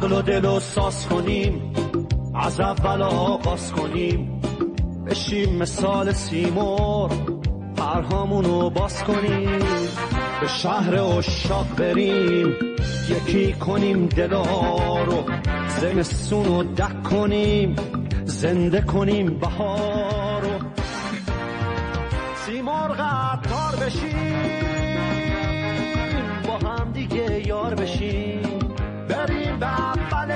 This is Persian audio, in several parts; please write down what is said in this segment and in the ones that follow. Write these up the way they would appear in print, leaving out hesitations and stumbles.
عقل و دل و ساز کنیم، از اول آغاز کنیم، بشیم مثال سیمور، پرهامونو باز کنیم، به شهر عشاق بریم، یکی کنیم دلا رو، زمستونو دک کنیم، زنده کنیم بهارو، سیمرغ عطار بشیم، با هم دیگه یار بشیم، بریم به اول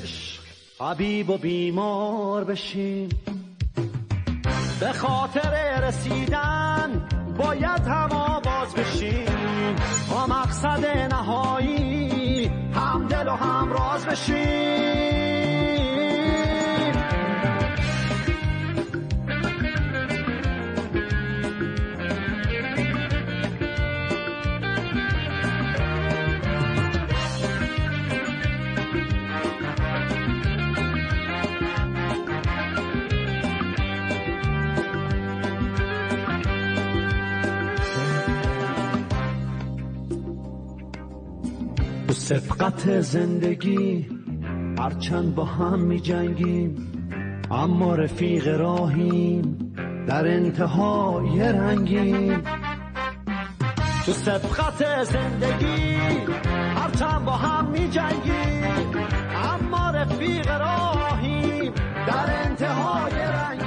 عشق، حبیب و بیمار بشیم. به خاطر رسیدن باید هم آواز بشیم، با مقصد نهایی هم دل و هم راز بشیم. تو سبقت زندگی هرچند با هم می جنگیم، اما رفیق راهیم، در انتهای رنگیم. تو سبقت زندگی هرچند با هم می جنگیم، اما رفیق راهیم، در انتهای رنگیم.